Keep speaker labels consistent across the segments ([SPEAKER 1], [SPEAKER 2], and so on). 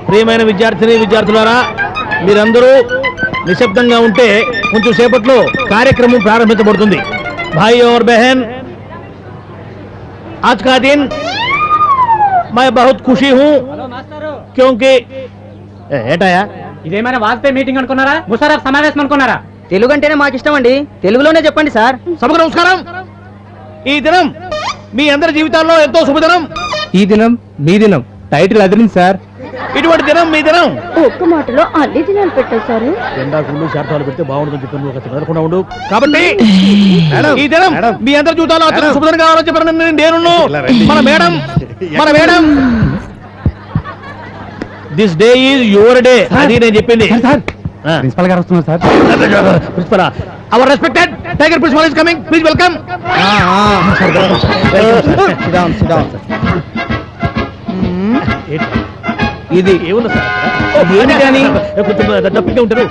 [SPEAKER 1] ప్రియమైన విద్యార్థులారా, మీరందరూ నిశ్శబ్దంగా ఉంటే కొంచెం సేపట్లో కార్యక్రమం ప్రారంభించబడుతుంది. भाई और बहन, आज का दिन मैं बहुत खुशी हूँ क्योंकि ఏటాయా
[SPEAKER 2] ఇదేమైనా వాజ్పేయి మీటింగ్ అనుకున్నారా, ముషర్రఫ్ సమావేశం అనుకున్నారా?
[SPEAKER 3] తెలుగు అంటేనే మాకు ఇష్టం అండి, తెలుగులోనే చెప్పండి సార్.
[SPEAKER 1] సభకు నమస్కారం. ఈ దినం మీ అందరి జీవితాల్లో ఎంతో శుభదినం.
[SPEAKER 2] ఈ దినం మీ దినం టైటిల్ అదిరింది సార్.
[SPEAKER 1] ఇటువంటి దినం మీ దినం.
[SPEAKER 4] ఒక్క మాటలో అన్ని దినాలు పెట్టేశారు.
[SPEAKER 1] ఎండాకుళ్ళు శాతాలు పెడితే బాగుంటుందని చెప్పాను, ఒక మెదలకుండా ఉండు. కాబట్టి ఈ దినం మీ అందరి జీవితాల్లో అత్యంత శుభదినం కావాలని చెప్పాను నేను. మన madam this day is your day అది నేను చెప్పింది.
[SPEAKER 2] ప్రిన్సిపల్ గారు వస్తున్నారు sir.
[SPEAKER 1] Principal, our respected tiger principal is coming, please welcome. ఇది ఏమున్నా సార్, కొంచెం తప్పిగా ఉంటారు.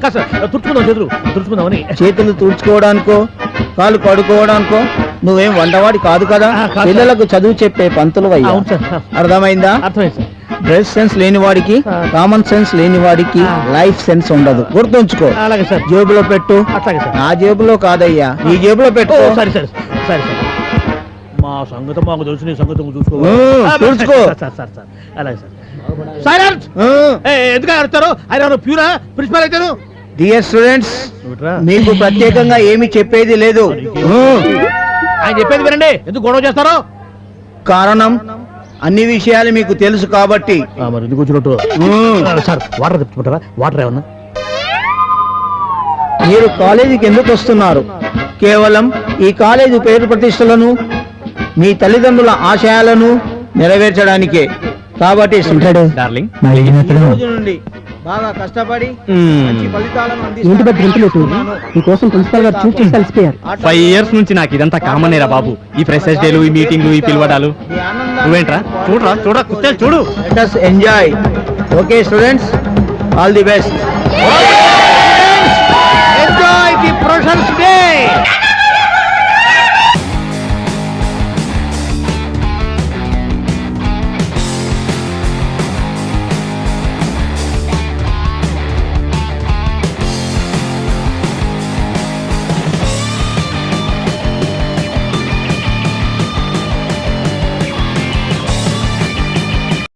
[SPEAKER 1] కాస్త తుడుచుకుందామని.
[SPEAKER 3] చేతులు తుడుచుకోవడానికో కాలు కడుకోవడానికో నువ్వేం వంటవాడి కాదు కదా. పిల్లలకు చదువు చెప్పే పంతులు అయ్యా. అర్థమైందా?
[SPEAKER 1] అర్థమైంది సార్.
[SPEAKER 3] డ్రెస్ సెన్స్ లేని వాడికి, కామన్ సెన్స్ లేని వాడికి లైఫ్ సెన్స్ ఉండదు. గుర్తుంచుకో.
[SPEAKER 1] అలాగే సార్.
[SPEAKER 3] జేబులో పెట్టు.
[SPEAKER 1] అట్లాగే సార్.
[SPEAKER 3] నా జేబులో కాదయ్యా, నీ జేబులో పెట్టు.
[SPEAKER 1] సరే సరే సరే సార్. మా సంగతి మాకు తెలుసు, నీ సంగతి చూసుకో.
[SPEAKER 3] చూసుకో.
[SPEAKER 1] సార్ సార్ సార్ అలాగే సార్. సైలెంట్. ఎందుకు అడుగుతారు? ఆయన ప్యూరా ప్రిన్సిపల్ అయితేను.
[SPEAKER 3] డియర్ స్టూడెంట్స్, మీకు ప్రత్యేకంగా ఏమి చెప్పేది లేదు.
[SPEAKER 1] ఆయన చెప్పేది వినండి, ఎందుకు గొడవ చేస్తారో.
[SPEAKER 3] కారణం అన్ని విషయాలు మీకు తెలుసు కాబట్టి.
[SPEAKER 1] మరి ఎందుకు వచ్చినట్టు సార్, వాటర్ తెచ్చుకుంటారా? వాటర్ ఏమన్నా?
[SPEAKER 3] మీరు కాలేజీకి ఎందుకు వస్తున్నారు? కేవలం ఈ కాలేజీ పేరు ప్రతిష్టలను, మీ తల్లిదండ్రుల ఆశయాలను నెరవేర్చడానికే. కాబట్టి
[SPEAKER 2] డార్లింగ్,
[SPEAKER 3] నుండి బాగా కష్టపడి మంచి ఫలితాలను
[SPEAKER 2] మీకోసం ప్రిన్సిపల్ గారు చూసి కలిసిపోయారు. 5 years నుంచి నాకు ఇదంతా కామనేరా బాబు. ఈ ఫ్రెషర్స్ డేలు, ఈ మీటింగ్లు, ఈ పిలవడాలు. నువ్వేంట్రా? చూడరా కుత్తేలు చూడు.
[SPEAKER 3] Let us enjoy. Okay students, all the best.
[SPEAKER 1] Enjoy the Professionals Day.